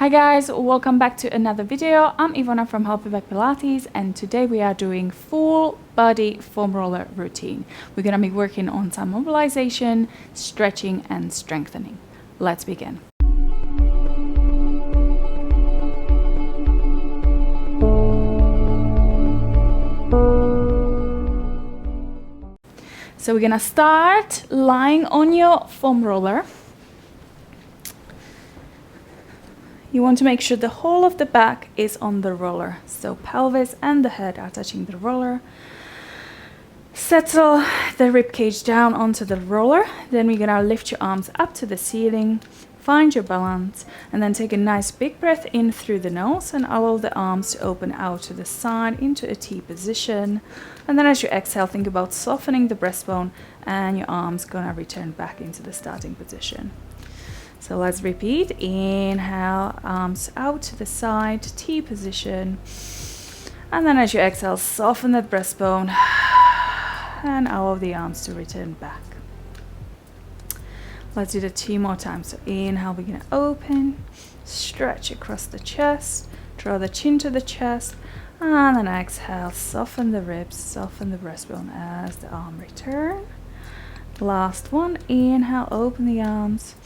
Hi guys, welcome back to another video. I'm Ivona from Pelvic Pilates, and today we are doing full body foam roller routine. We're gonna be working on some mobilization, stretching and strengthening. Let's begin. So we're gonna start lying on your foam roller. You want to make sure the whole of the back is on the roller. So pelvis and the head are touching the roller. Settle the rib cage down onto the roller. Then we're gonna lift your arms up to the ceiling, find your balance, and then take a nice big breath in through the nose and allow the arms to open out to the side into a T position. And then as you exhale, think about softening the breastbone and your arms gonna return back into the starting position. So let's repeat. Inhale, arms out to the side, T position. And then as you exhale, soften that breastbone and allow the arms to return back. Let's do that 2 more times. So inhale, we're gonna open, stretch across the chest, draw the chin to the chest, and then exhale, soften the ribs, soften the breastbone as the arm return. Last one, inhale, open the arms.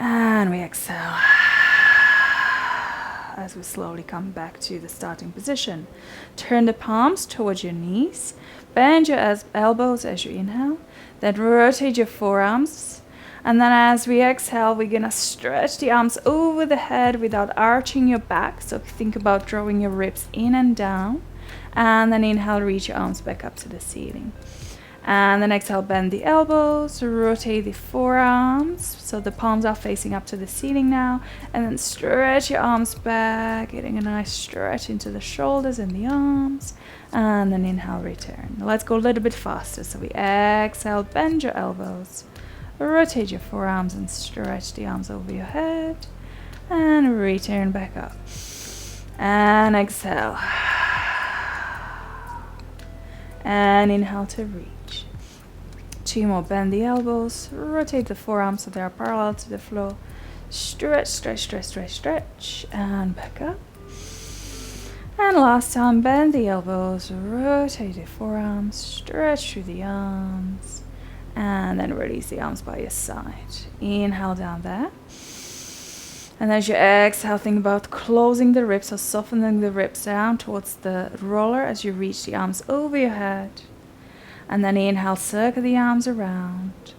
And we exhale as we slowly come back to the starting position. Turn the palms towards your knees. Bend your elbows as you inhale. Then rotate your forearms. And then as we exhale, we're gonna stretch the arms over the head without arching your back. So think about drawing your ribs in and down. And then inhale, reach your arms back up to the ceiling. And then exhale, bend the elbows, rotate the forearms, so the palms are facing up to the ceiling now. And then stretch your arms back, getting a nice stretch into the shoulders and the arms. And then inhale, return. Let's go a little bit faster. So we exhale, bend your elbows, rotate your forearms and stretch the arms over your head. And return back up. And exhale. And inhale to reach. 2 more, bend the elbows, rotate the forearms so they are parallel to the floor. Stretch, stretch, stretch, stretch, stretch, and back up. And last time, bend the elbows, rotate the forearms, stretch through the arms, and then release the arms by your side. Inhale down there. And as you exhale, think about closing the ribs, so softening the ribs down towards the roller as you reach the arms over your head. And then inhale, circle the arms around.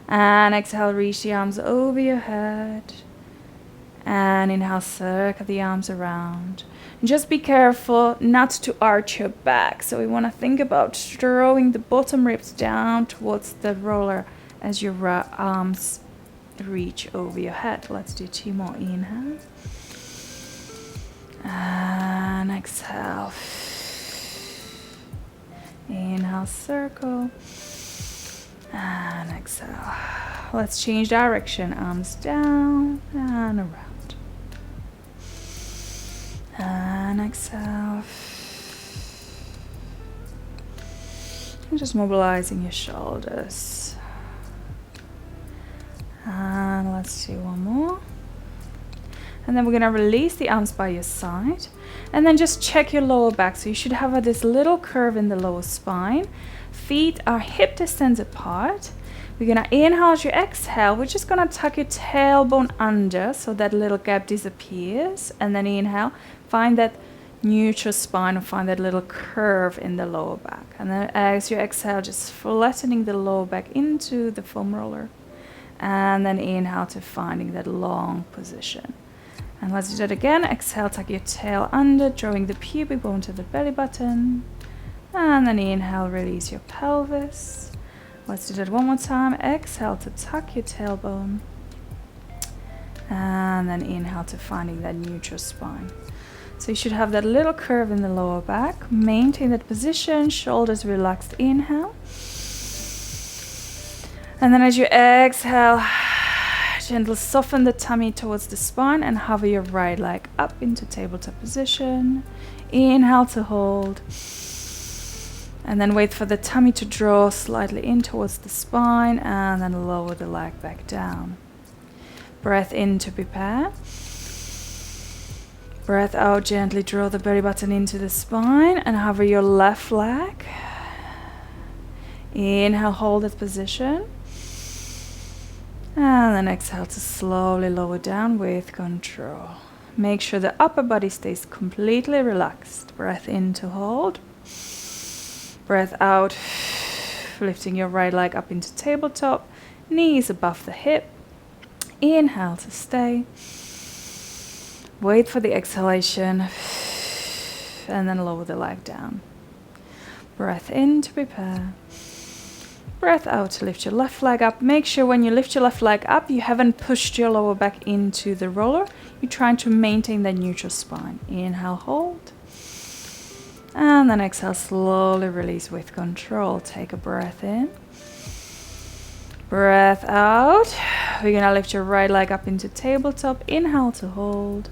And exhale, reach the arms over your head. And inhale, circle the arms around. And just be careful not to arch your back. So we want to think about throwing the bottom ribs down towards the roller as your arms reach over your head. Let's do 2 more. Inhale. And exhale. Inhale, circle, and exhale. Let's change direction. Arms down and around. And exhale. And just mobilizing your shoulders. And let's do 1 more. And then we're gonna release the arms by your side. And then just check your lower back. So you should have this little curve in the lower spine. Feet are hip distance apart. We're gonna inhale as you exhale. We're just gonna tuck your tailbone under so that little gap disappears. And then inhale, find that neutral spine or find that little curve in the lower back. And then as you exhale, just flattening the lower back into the foam roller. And then inhale to finding that long position. And let's do that again. Exhale, tuck your tail under, drawing the pubic bone to the belly button. And then inhale, release your pelvis. Let's do that 1 more time. Exhale to tuck your tailbone. And then inhale to finding that neutral spine. So you should have that little curve in the lower back. Maintain that position, shoulders relaxed. Inhale. And then as you exhale, gentle soften the tummy towards the spine and hover your right leg up into tabletop position. Inhale to hold. And then wait for the tummy to draw slightly in towards the spine and then lower the leg back down. Breath in to prepare. Breath out, gently draw the belly button into the spine and hover your left leg. Inhale, hold that position. And then exhale to slowly lower down with control. Make sure the upper body stays completely relaxed. Breath in to hold. Breath out, lifting your right leg up into tabletop. Knees above the hip. Inhale to stay. Wait for the exhalation. And then lower the leg down. Breath in to prepare. Breath out to lift your left leg up. Make sure when you lift your left leg up, you haven't pushed your lower back into the roller. You're trying to maintain that neutral spine. Inhale, hold. And then exhale, slowly release with control. Take a breath in. Breath out. We're going to lift your right leg up into tabletop. Inhale to hold.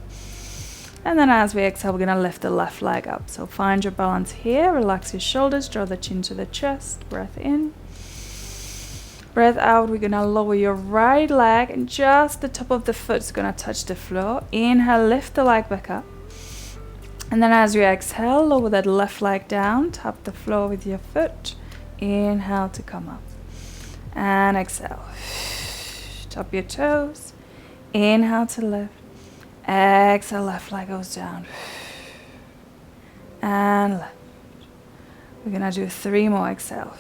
And then as we exhale, we're going to lift the left leg up. So find your balance here. Relax your shoulders. Draw the chin to the chest. Breath in. Breath out, we're going to lower your right leg and just the top of the foot is going to touch the floor. Inhale, lift the leg back up. And then as you exhale, lower that left leg down, tap the floor with your foot. Inhale to come up. And exhale. Tap your toes. Inhale to lift. Exhale, left leg goes down. And left. We're going to do 3 more. Exhale.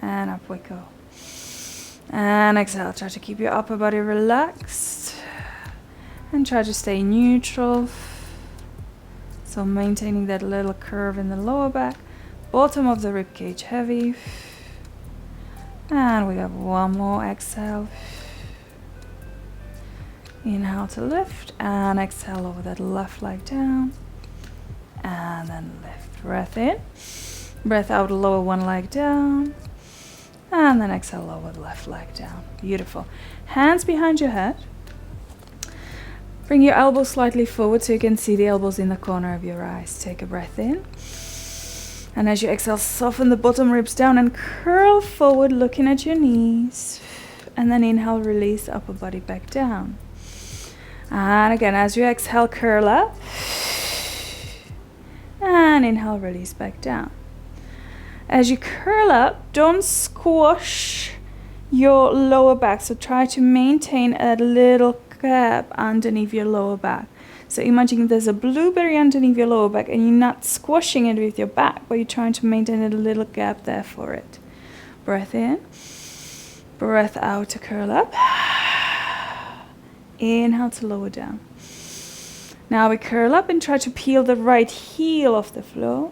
And up we go. And exhale. Try to keep your upper body relaxed. And try to stay neutral. So maintaining that little curve in the lower back. Bottom of the ribcage heavy. And we have 1 more. Exhale. Inhale to lift. And exhale over that left leg down. And then lift. Breath in. Breath out. Lower one leg down. And then exhale, lower the left leg down. Beautiful. Hands behind your head. Bring your elbows slightly forward so you can see the elbows in the corner of your eyes. Take a breath in. And as you exhale, soften the bottom ribs down and curl forward, looking at your knees. And then inhale, release upper body back down. And again, as you exhale, curl up. And inhale, release back down. As you curl up, don't squash your lower back. So try to maintain a little gap underneath your lower back. So imagine there's a blueberry underneath your lower back and you're not squashing it with your back, but you're trying to maintain a little gap there for it. Breath in. Breath out to curl up. Inhale to lower down. Now we curl up and try to peel the right heel off the floor.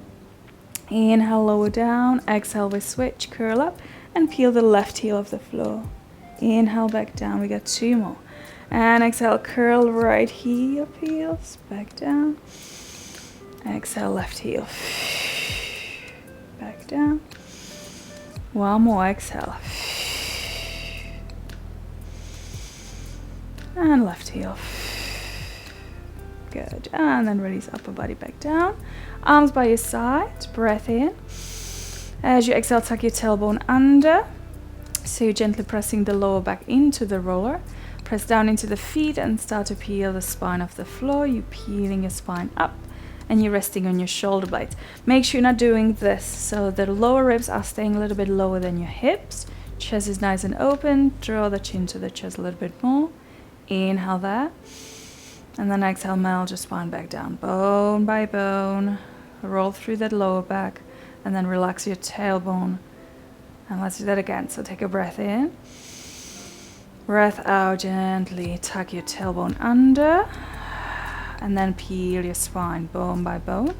Inhale, lower down. Exhale, we switch, curl up, and peel the left heel off the floor. Inhale, back down. We got 2 more. And exhale, curl right heel, peels, back down. Exhale, left heel. Back down. 1 more, exhale. And left heel. Good. And then release upper body back down. Arms by your side. Breath in. As you exhale, tuck your tailbone under. So you're gently pressing the lower back into the roller. Press down into the feet and start to peel the spine off the floor. You're peeling your spine up and you're resting on your shoulder blades. Make sure you're not doing this. So the lower ribs are staying a little bit lower than your hips. Chest is nice and open. Draw the chin to the chest a little bit more. Inhale that. And then exhale, melt your spine back down, bone by bone. Roll through that lower back and then relax your tailbone. And let's do that again. So take a breath in. Breath out gently. Tuck your tailbone under. And then peel your spine bone by bone.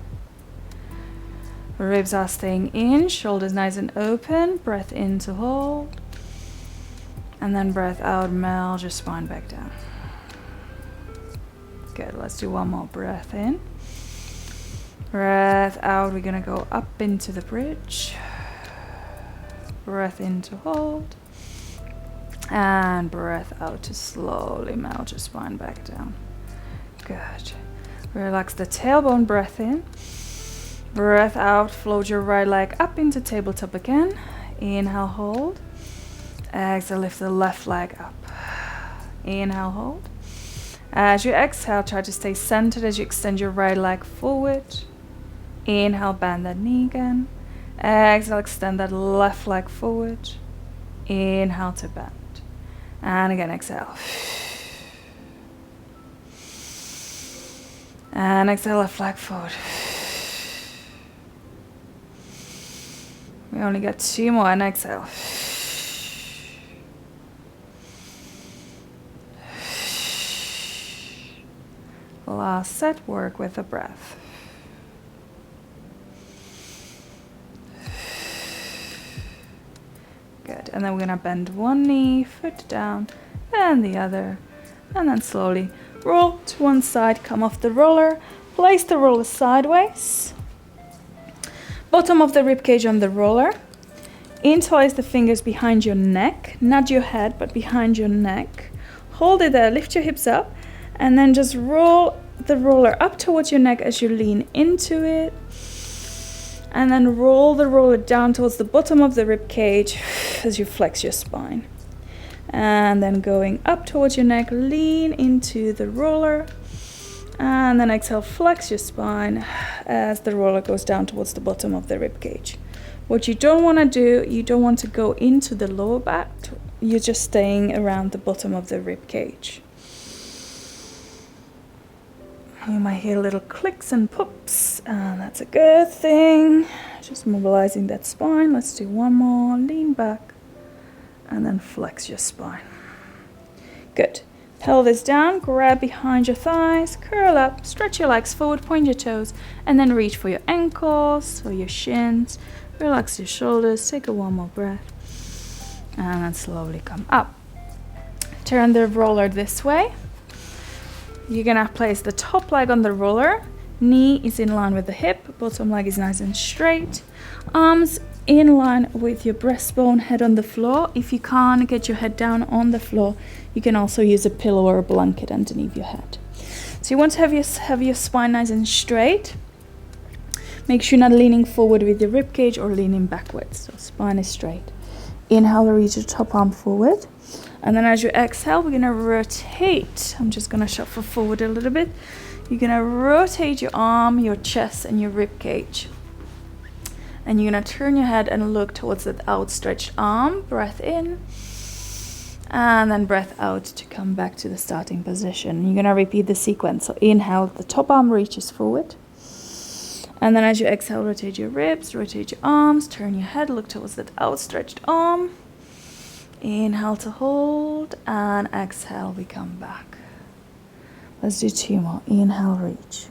Ribs are staying in. Shoulders nice and open. Breath in to hold. And then breath out, melt your spine back down. Good, let's do 1 more. Breath in. Breath out, we're gonna go up into the bridge. Breath in to hold. And breath out to slowly melt your spine back down. Good. Relax the tailbone, breath in. Breath out, float your right leg up into tabletop again. Inhale, hold. Exhale, lift the left leg up. Inhale, hold. As you exhale, try to stay centered as you extend your right leg forward. Inhale, bend that knee again. Exhale, extend that left leg forward. Inhale to bend. And again, exhale. And exhale, left leg forward. We only got 2 more, and exhale. Last set, work with the breath. Good, and then we're gonna bend one knee, foot down, and the other, and then slowly roll to one side, come off the roller, place the roller sideways, bottom of the rib cage on the roller, interlace the fingers behind your neck, not your head, but behind your neck, hold it there, lift your hips up, and then just roll the roller up towards your neck as you lean into it, and then roll the roller down towards the bottom of the rib cage as you flex your spine. And then going up towards your neck, lean into the roller, and then exhale, flex your spine as the roller goes down towards the bottom of the rib cage. What you don't want to do, you don't want to go into the lower back, you're just staying around the bottom of the rib cage. You might hear little clicks and pops, and that's a good thing. Just mobilizing that spine. Let's do one more. Lean back, and then flex your spine. Good. Pelvis down, grab behind your thighs, curl up, stretch your legs forward, point your toes, and then reach for your ankles or your shins. Relax your shoulders, take a one more breath, and then slowly come up. Turn the roller this way. You're gonna place the top leg on the roller, knee is in line with the hip, bottom leg is nice and straight, arms in line with your breastbone, head on the floor. If you can't get your head down on the floor, you can also use a pillow or a blanket underneath your head. So you want to have your spine nice and straight. Make sure you're not leaning forward with your rib cage or leaning backwards, so spine is straight. Inhale, reach your top arm forward. And then as you exhale, we're gonna rotate. I'm just gonna shuffle forward a little bit. You're gonna rotate your arm, your chest, and your rib cage. And you're gonna turn your head and look towards that outstretched arm. Breath in, and then breath out to come back to the starting position. You're gonna repeat the sequence. So inhale, the top arm reaches forward. And then as you exhale, rotate your ribs, rotate your arms, turn your head, look towards that outstretched arm. Inhale to hold, and exhale, we come back. Let's do 2 more. Inhale, reach.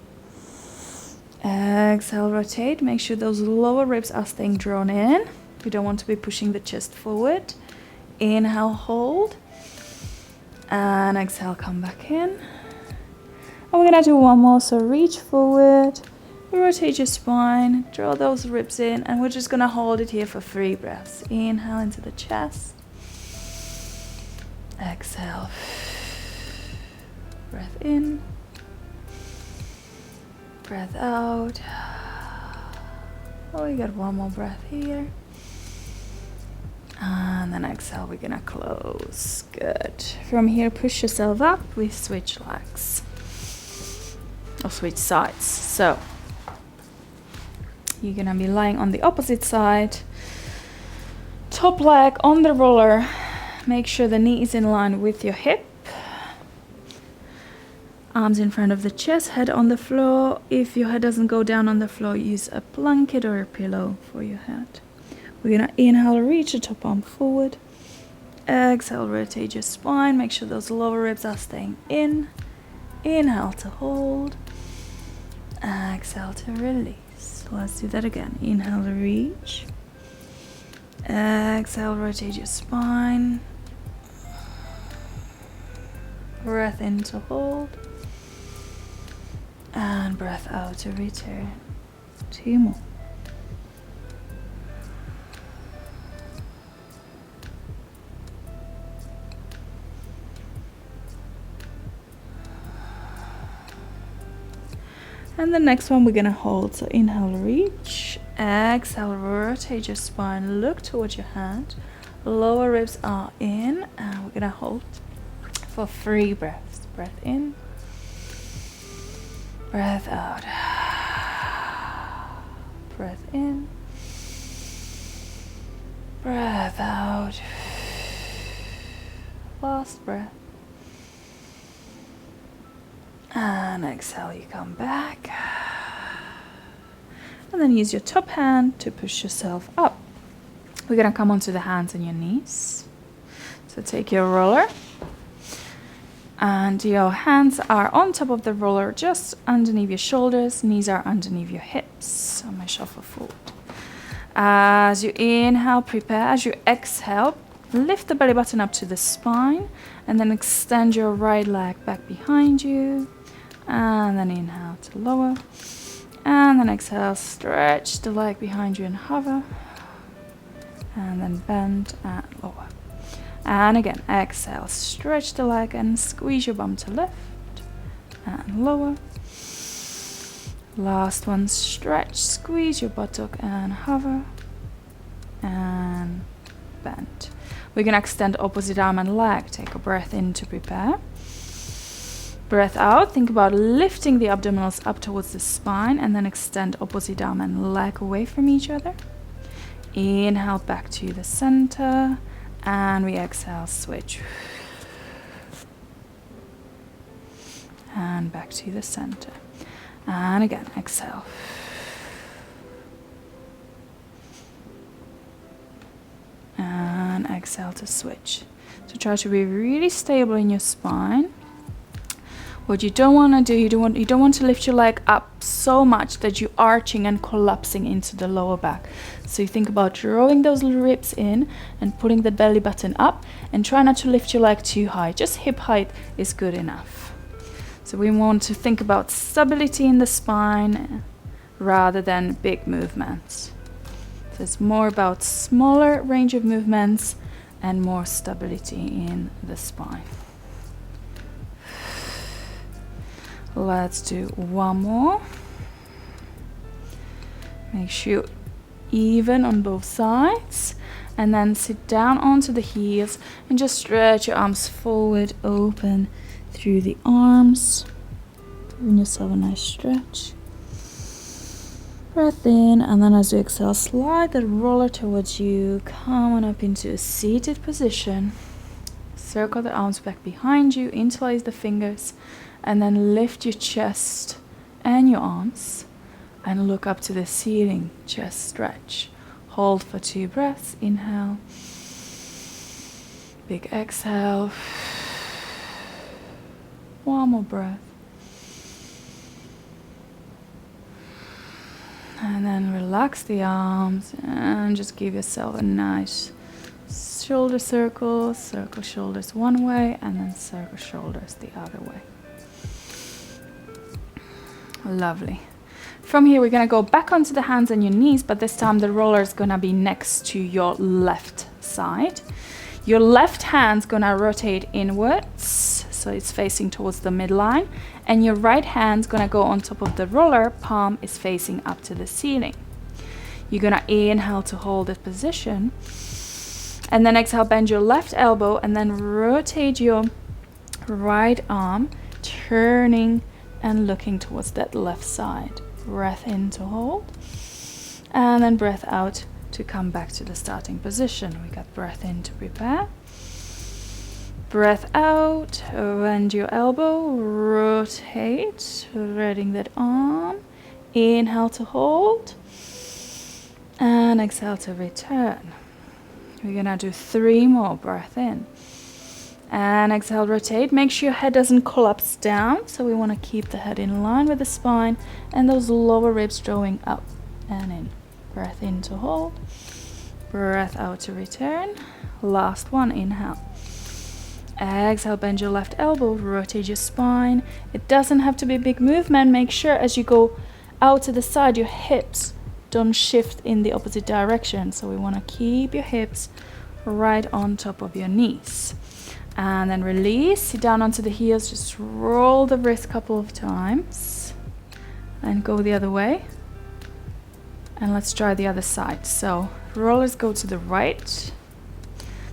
Exhale, rotate. Make sure those lower ribs are staying drawn in. We don't want to be pushing the chest forward. Inhale, hold. And exhale, come back in. And we're gonna do one more. So reach forward, rotate your spine, draw those ribs in, and we're just gonna hold it here for 3 breaths. Inhale into the chest. Exhale. Breath in. Breath out. Oh, we got one more breath here. And then exhale, we're gonna close. Good. From here, push yourself up. We switch legs. Or switch sides. So, you're gonna be lying on the opposite side. Top leg on the roller. Make sure the knee is in line with your hip. Arms in front of the chest, head on the floor. If your head doesn't go down on the floor, use a blanket or a pillow for your head. We're gonna inhale, reach the top arm forward. Exhale, rotate your spine. Make sure those lower ribs are staying in. Inhale to hold. Exhale to release. Let's do that again. Inhale, reach. Exhale, rotate your spine. Breath in to hold. And breath out to return. 2 more. And the next one we're gonna hold. So inhale, reach. Exhale, rotate your spine. Look towards your hand. Lower ribs are in. And we're gonna hold for 3 breaths. Breath in, breath out. Breath in, breath out. Last breath. And exhale, you come back. And then use your top hand to push yourself up. We're gonna come onto the hands and your knees. So take your roller. And your hands are on top of the roller, just underneath your shoulders. Knees are underneath your hips. I'm gonna shuffle forward. As you inhale, prepare. As you exhale, lift the belly button up to the spine. And then extend your right leg back behind you. And then inhale to lower. And then exhale, stretch the leg behind you and hover. And then bend and lower. And again, exhale, stretch the leg and squeeze your bum to lift and lower. Last one, stretch, squeeze your buttock and hover and bend. We're gonna extend opposite arm and leg. Take a breath in to prepare. Breath out, think about lifting the abdominals up towards the spine and then extend opposite arm and leg away from each other. Inhale back to the center. And we exhale, switch. And back to the center. And again, exhale. And exhale to switch. So try to be really stable in your spine. What you don't want to do, you don't want to lift your leg up so much that you're arching and collapsing into the lower back. So you think about drawing those little ribs in and pulling the belly button up, and try not to lift your leg too high. Just hip height is good enough. So we want to think about stability in the spine rather than big movements. So it's more about smaller range of movements and more stability in the spine. Let's do one more. Make sure even on both sides, and then sit down onto the heels and just stretch your arms forward, open through the arms. Giving yourself a nice stretch. Breath in, and then as you exhale, slide the roller towards you. Come on up into a seated position. Circle the arms back behind you, interlace the fingers, and then lift your chest and your arms and look up to the ceiling. Chest stretch. Hold for 2 breaths. Inhale. Big exhale. One more breath. And then relax the arms and just give yourself a nice shoulder circle. Circle shoulders one way and then circle shoulders the other way. Lovely. From here, we're going to go back onto the hands and your knees, but this time the roller is going to be next to your left side. Your left hand's going to rotate inwards, so it's facing towards the midline, and your right hand's going to go on top of the roller, palm is facing up to the ceiling. You're going to inhale to hold this position, and then exhale, bend your left elbow, and then rotate your right arm, turning and looking towards that left side. Breath in to hold, and then breath out to come back to the starting position. We got breath in to prepare. Breath out, bend your elbow, rotate, threading that arm. Inhale to hold, and exhale to return. We're gonna do 3 more. Breath in. And exhale, rotate. Make sure your head doesn't collapse down. So we want to keep the head in line with the spine and those lower ribs drawing up and in. Breath in to hold. Breath out to return. Last one, inhale. Exhale, bend your left elbow, rotate your spine. It doesn't have to be a big movement. Make sure as you go out to the side, your hips don't shift in the opposite direction. So we want to keep your hips right on top of your knees. And then release, sit down onto the heels, just roll the wrist a couple of times and go the other way. And let's try the other side. So rollers go to the right,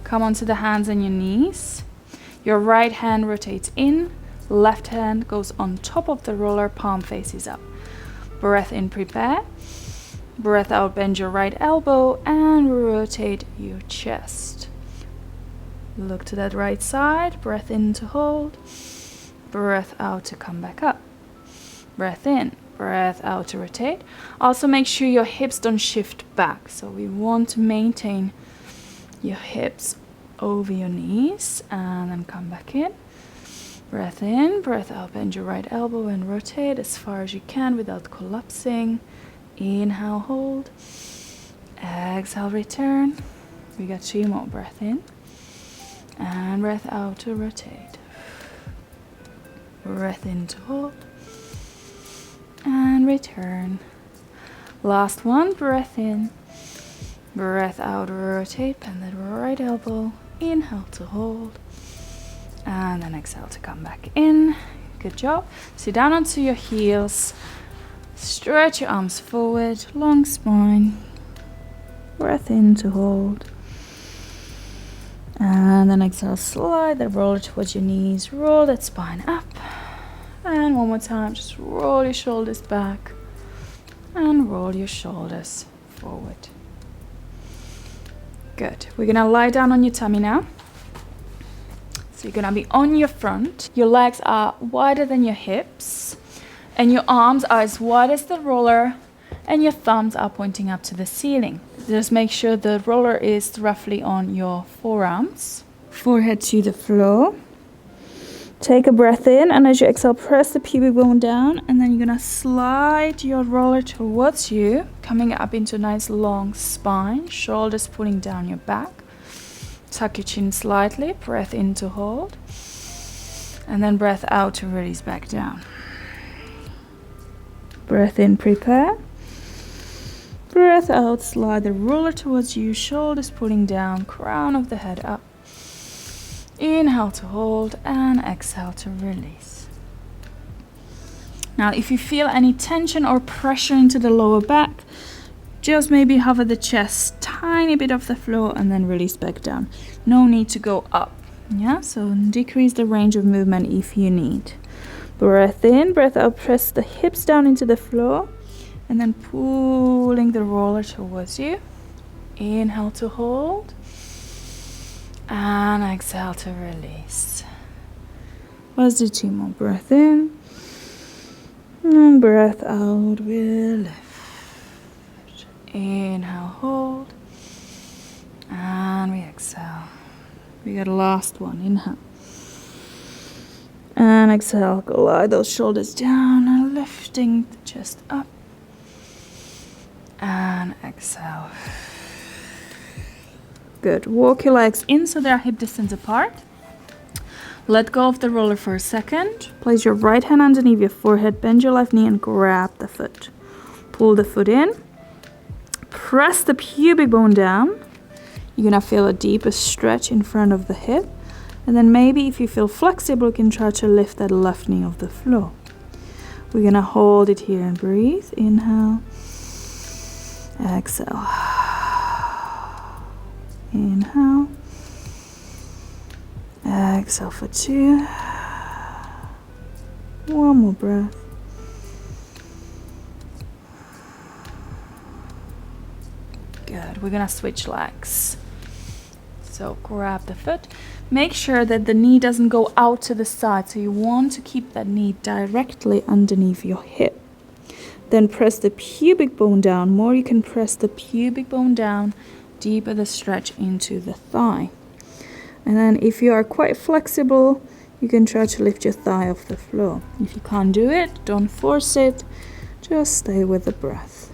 come onto the hands and your knees. Your right hand rotates in, left hand goes on top of the roller, palm faces up. Breath in, prepare. Breath out, bend your right elbow and rotate your chest. Look to that right side, breath in to hold, breath out to come back up. Breath in, breath out to rotate. Also make sure your hips don't shift back. So we want to maintain your hips over your knees and then come back in. Breath in, breath out, bend your right elbow and rotate as far as you can without collapsing. Inhale, hold. Exhale, return. We got 2 more. Breath in and breath out to rotate. Breath in to hold and return. Last one. Breath in, breath out, rotate, bend that right elbow. Inhale to hold and then exhale to come back in. Good job. Sit down onto your heels. Stretch your arms forward, long spine. Breath in to hold. And then exhale, slide the roller towards your knees. Roll that spine up. And one more time, just roll your shoulders back. And roll your shoulders forward. Good. We're gonna lie down on your tummy now. So you're gonna be on your front. Your legs are wider than your hips. And your arms are as wide as the roller, and your thumbs are pointing up to the ceiling. Just make sure the roller is roughly on your forearms. Forehead to the floor. Take a breath in, and as you exhale, press the pubic bone down, and then you're gonna slide your roller towards you, coming up into a nice long spine, shoulders pulling down your back. Tuck your chin slightly, breath in to hold, and then breath out to release back down. Breath in, prepare. Breath out, slide the roller towards you, shoulders pulling down, crown of the head up. Inhale to hold and exhale to release. Now, if you feel any tension or pressure into the lower back, just maybe hover the chest tiny bit off the floor and then release back down. No need to go up. Yeah, so decrease the range of movement if you need. Breath in, breath out, press the hips down into the floor and then pulling the roller towards you. Inhale to hold and exhale to release. Let's do 2 more. Breath in and breath out, we'll lift. Inhale, hold, and we exhale. We got a last one. Inhale. And exhale, glide those shoulders down and lifting the chest up. And exhale. Good. Walk your legs in so they're hip distance apart. Let go of the roller for a second. Place your right hand underneath your forehead, bend your left knee and grab the foot. Pull the foot in. Press the pubic bone down. You're gonna feel a deeper stretch in front of the hip. And then maybe if you feel flexible, you can try to lift that left knee off the floor. We're gonna hold it here and breathe. Inhale. Exhale. Inhale. Exhale for 2. One more breath. Good. We're gonna switch legs. So grab the foot. Make sure that the knee doesn't go out to the side. So you want to keep that knee directly underneath your hip. Then press the pubic bone down. More you can press the pubic bone down, deeper the stretch into the thigh. And then if you are quite flexible, you can try to lift your thigh off the floor. If you can't do it, don't force it. Just stay with the breath.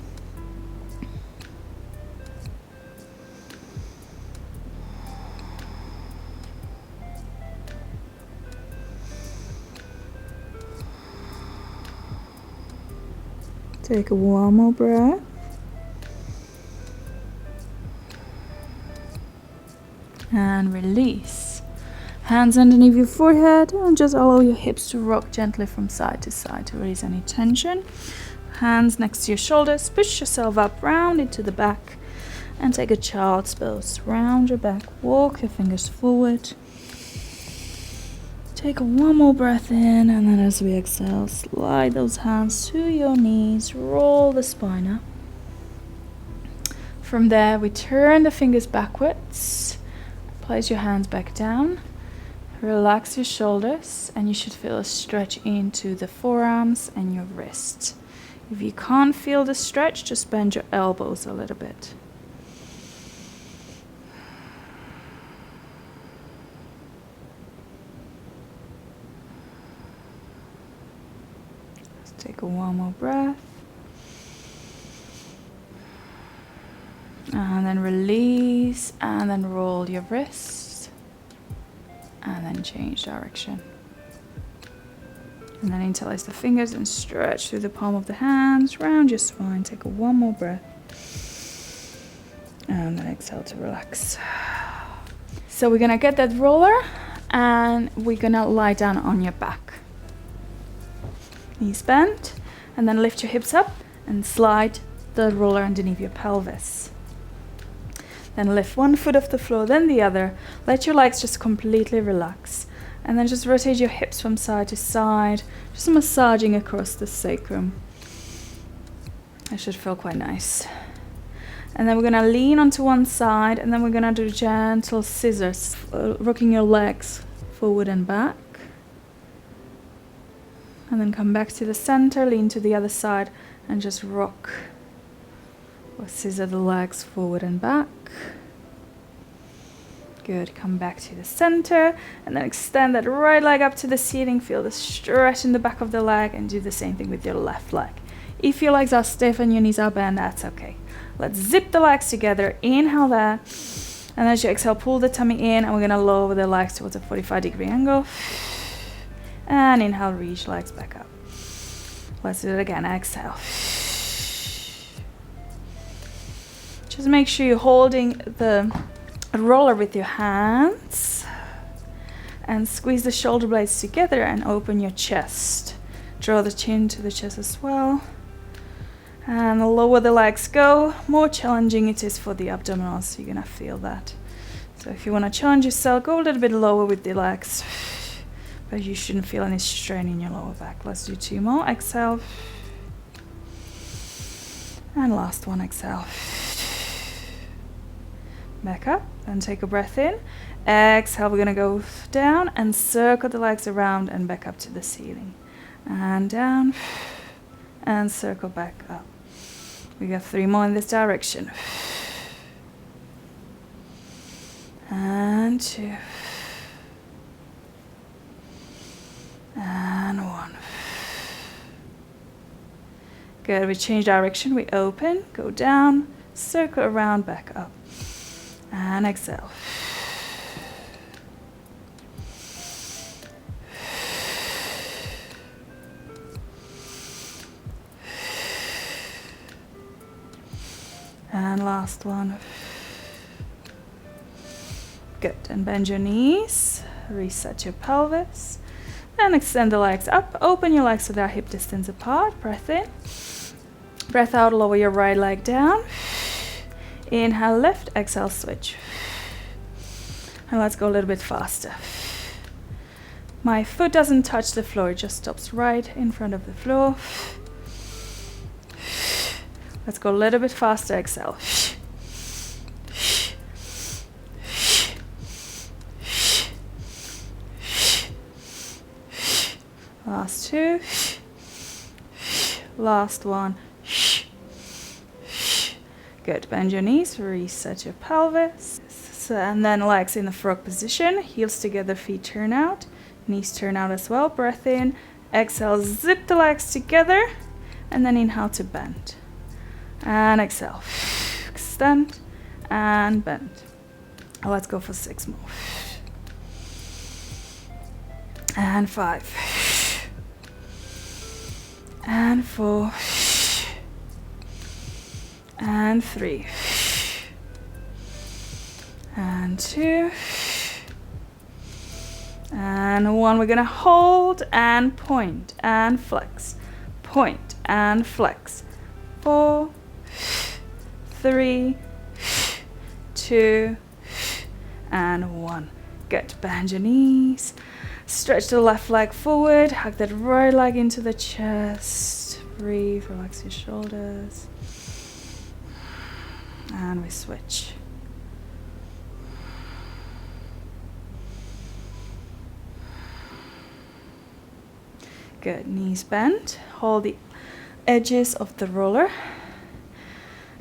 Take one more breath. And release. Hands underneath your forehead and just allow your hips to rock gently from side to side to release any tension. Hands next to your shoulders. Push yourself up, round into the back and take a child's pose. Round your back, walk your fingers forward. Take one more breath in, and then as we exhale, slide those hands to your knees, roll the spine up. From there, we turn the fingers backwards, place your hands back down, relax your shoulders, and you should feel a stretch into the forearms and your wrists. If you can't feel the stretch, just bend your elbows a little bit. Take one more breath. And then release, and then roll your wrists. And then change direction. And then interlace the fingers and stretch through the palm of the hands, round your spine. Take one more breath. And then exhale to relax. So we're gonna get that roller, and we're gonna lie down on your back. Knees bent, and then lift your hips up and slide the roller underneath your pelvis. Then lift one foot off the floor, then the other. Let your legs just completely relax. And then just rotate your hips from side to side, just massaging across the sacrum. That should feel quite nice. And then we're gonna lean onto one side, and then we're gonna do gentle scissors, rocking your legs forward and back. And then come back to the center, lean to the other side, and just rock or scissor the legs forward and back. Good, come back to the center, and then extend that right leg up to the ceiling. Feel the stretch in the back of the leg, and do the same thing with your left leg. If your legs are stiff and your knees are bent, that's okay. Let's zip the legs together, inhale there, and as you exhale, pull the tummy in, and we're gonna lower the legs towards a 45-degree angle. And inhale, reach legs back up. Let's do it again, exhale. Just make sure you're holding the roller with your hands, and squeeze the shoulder blades together and open your chest. Draw the chin to the chest as well. And the lower the legs go, more challenging it is for the abdominals, so you're gonna feel that. So if you wanna challenge yourself, go a little bit lower with the legs. But you shouldn't feel any strain in your lower back. Let's do two more. Exhale. And last one, exhale. Back up and take a breath in. Exhale, we're gonna go down and circle the legs around and back up to the ceiling. And down and circle back up. We got three more in this direction. And two. And one. Good, we change direction, we open, go down, circle around, back up. And exhale. And last one. Good, and bend your knees, reset your pelvis. And extend the legs up, open your legs so they're hip distance apart, breath in. Breath out, lower your right leg down. Inhale, lift, exhale, switch. And let's go a little bit faster. My foot doesn't touch the floor, it just stops right in front of the floor. Let's go a little bit faster, exhale. Last two. Last one. Good. Bend your knees, reset your pelvis. And then legs in the frog position. Heels together, feet turn out. Knees turn out as well. Breath in. Exhale, zip the legs together. And then inhale to bend. And exhale. Extend and bend. Let's go for 6 more. And 5. And 4. And 3. And 2. And 1. We're gonna hold and point and flex. Point and flex. 4, 3, 2, and 1. Good. Bend your knees. Stretch the left leg forward, hug that right leg into the chest. Breathe, relax your shoulders. And we switch. Good, knees bent. Hold the edges of the roller.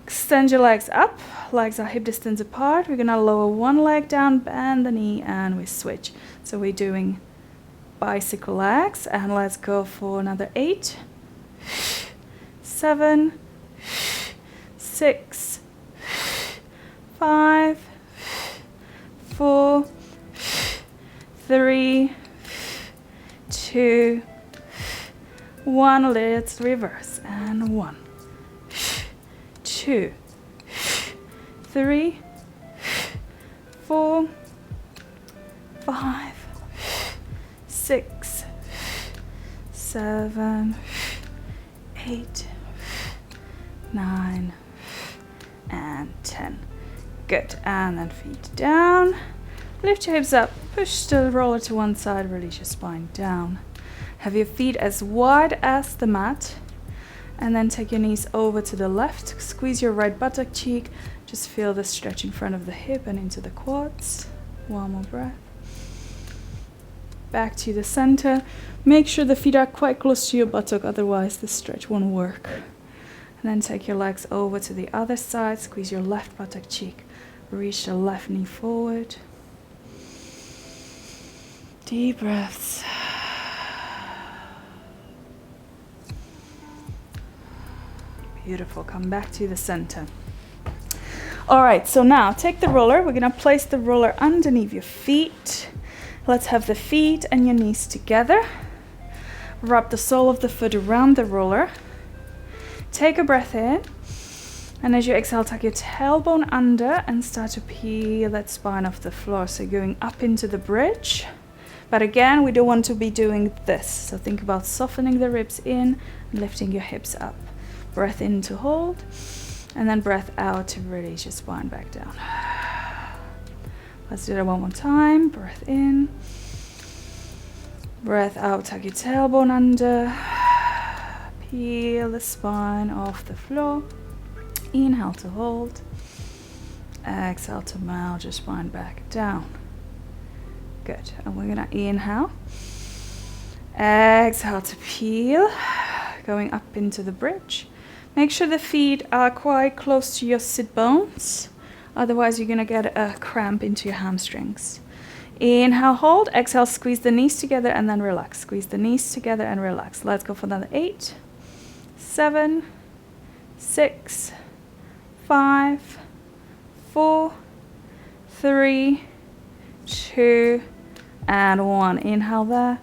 Extend your legs up. Legs are hip distance apart. We're gonna lower one leg down, bend the knee, and we switch. So we're doing bicycle legs, and let's go for another 8, 7, 6, 5, 4, 3, 2, 1. Let's reverse. And 1, 2, 3, 4, 5, 6, 7, 8, 9, and 10. Good. And then feet down. Lift your hips up. Push the roller to one side. Release your spine down. Have your feet as wide as the mat. And then take your knees over to the left. Squeeze your right buttock cheek. Just feel the stretch in front of the hip and into the quads. One more breath. Back to the center. Make sure the feet are quite close to your buttock, otherwise the stretch won't work. And then take your legs over to the other side. Squeeze your left buttock cheek. Reach the left knee forward. Deep breaths. Beautiful. Come back to the center. All right, so now take the roller. We're gonna place the roller underneath your feet. Let's have the feet and your knees together. Wrap the sole of the foot around the roller. Take a breath in. And as you exhale, tuck your tailbone under and start to peel that spine off the floor. So going up into the bridge. But again, we don't want to be doing this. So think about softening the ribs in and lifting your hips up. Breath in to hold. And then breath out to release your spine back down. Let's do that one more time. Breath in. Breath out, tuck your tailbone under. Peel the spine off the floor. Inhale to hold. Exhale to melt your spine back down. Good. And we're gonna inhale. Exhale to peel. Going up into the bridge. Make sure the feet are quite close to your sit bones. Otherwise, you're gonna get a cramp into your hamstrings. Inhale, hold. Exhale, squeeze the knees together and then relax. Squeeze the knees together and relax. Let's go for another 8, 7, 6, 5, 4, 3, 2, and 1. Inhale there.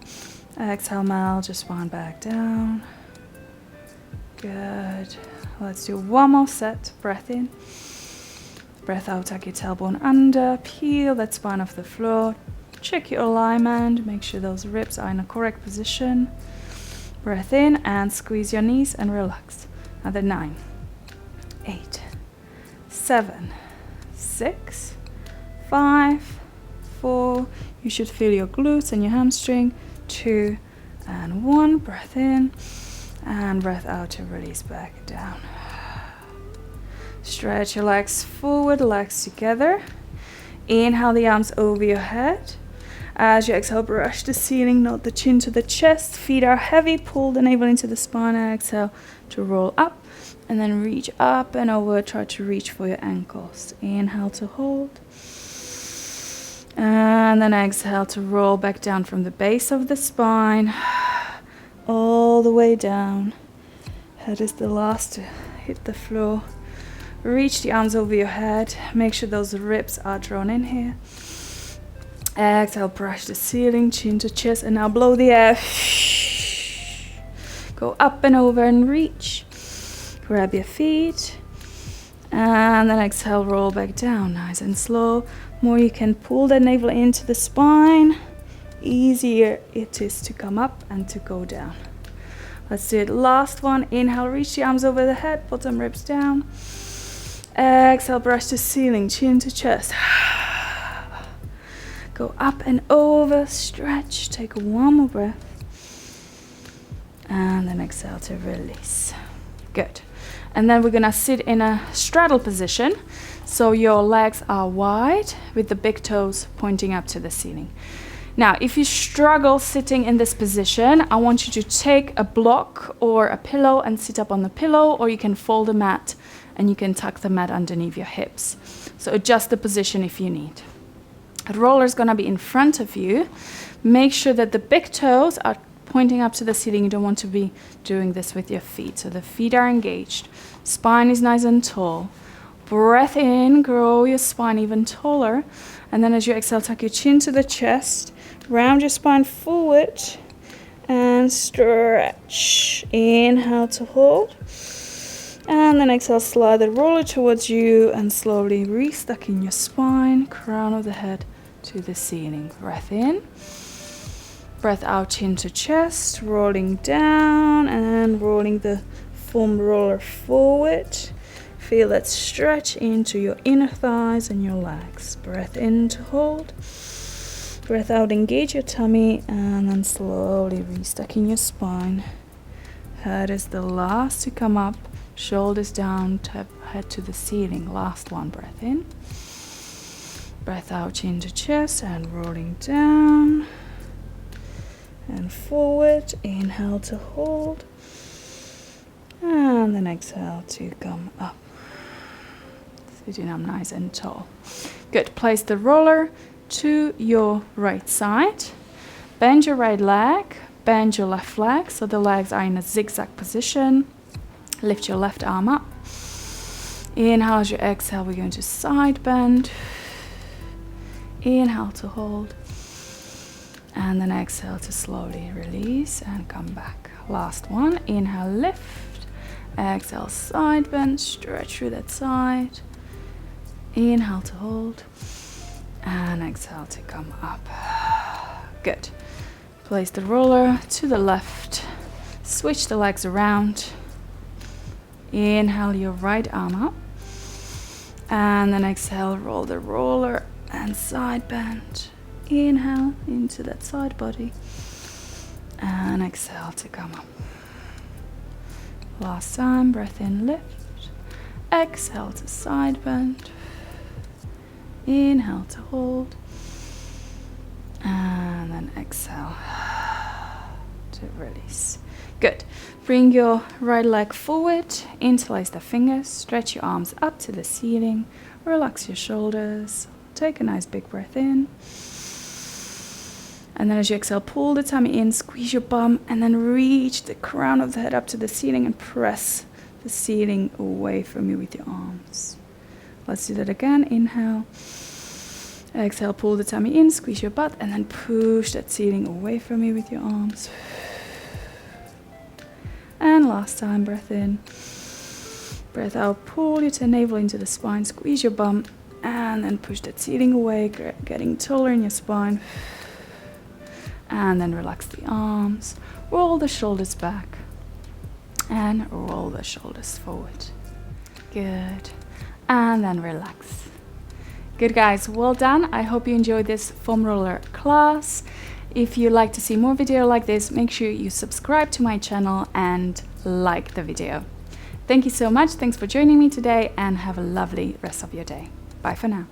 Exhale, melt your spine back down. Good. Let's do one more set. Breath in. Breath out, tuck your tailbone under. Peel that spine off the floor. Check your alignment. Make sure those ribs are in the correct position. Breath in and squeeze your knees and relax. Another 9, 8, 7, 6, 5, 4. You should feel your glutes and your hamstring. 2 and 1. Breath in. And breath out to release back down. Stretch your legs forward, legs together. Inhale the arms over your head. As you exhale, brush the ceiling, note the chin to the chest. Feet are heavy, pull the navel into the spine. And exhale to roll up. And then reach up and over. Try to reach for your ankles. Inhale to hold. And then exhale to roll back down from the base of the spine. All the way down. Head is the last to hit the floor. Reach the arms over your head. Make sure those ribs are drawn in here. Exhale, brush the ceiling, chin to chest, and now blow the air. Go up and over and reach. Grab your feet. And then exhale, roll back down. Nice and slow. More you can pull the navel into the spine, easier it is to come up and to go down. Let's do it. Last one. Inhale, reach the arms over the head, bottom ribs down. Exhale, brush the ceiling, chin to chest. Go up and over, stretch, take one more breath. And then exhale to release. Good. And then we're gonna sit in a straddle position. So your legs are wide with the big toes pointing up to the ceiling. Now, if you struggle sitting in this position, I want you to take a block or a pillow and sit up on the pillow, or you can fold the mat and you can tuck the mat underneath your hips. So adjust the position if you need. The roller is gonna be in front of you. Make sure that the big toes are pointing up to the ceiling. You don't want to be doing this with your feet. So the feet are engaged. Spine is nice and tall. Breath in, grow your spine even taller. And then as you exhale, tuck your chin to the chest. Round your spine forward and stretch. Inhale to hold. And then exhale, slide the roller towards you and slowly restuck in your spine, crown of the head to the ceiling. Breath in. Breath out, chin to chest, rolling down and rolling the foam roller forward. Feel that stretch into your inner thighs and your legs. Breath in to hold. Breath out, engage your tummy, and then slowly restuck in your spine. Head is the last to come up. Shoulders down, head to the ceiling. Last one, breath in. Breath out, chin to chest, and rolling down and forward. Inhale to hold. And then exhale to come up. Sitting up nice and tall. Good. Place the roller to your right side. Bend your right leg. Bend your left leg so the legs are in a zigzag position. Lift your left arm up. Inhale as you exhale, we're going to side bend. Inhale to hold. And then exhale to slowly release and come back. Last one. Inhale, lift. Exhale, side bend. Stretch through that side. Inhale to hold. And exhale to come up. Good. Place the roller to the left. Switch the legs around. Inhale your right arm up. And then exhale, roll the roller and side bend. Inhale into that side body. And exhale to come up. Last time, breath in, lift. Exhale to side bend. Inhale to hold. And then exhale to release. Good. Bring your right leg forward, interlace the fingers, stretch your arms up to the ceiling, relax your shoulders, take a nice big breath in. And then as you exhale, pull the tummy in, squeeze your bum, and then reach the crown of the head up to the ceiling and press the ceiling away from you with your arms. Let's do that again. Inhale. Exhale, pull the tummy in, squeeze your butt, and then push that ceiling away from you with your arms. And last time, breath in. Breath out, pull your navel into the spine, squeeze your bum, and then push that ceiling away, getting taller in your spine. And then relax the arms, roll the shoulders back, and roll the shoulders forward. Good. And then relax. Good, guys, well done. I hope you enjoyed this foam roller class. If you'd like to see more video like this, make sure you subscribe to my channel and like the video. Thank you so much. Thanks for joining me today and have a lovely rest of your day. Bye for now.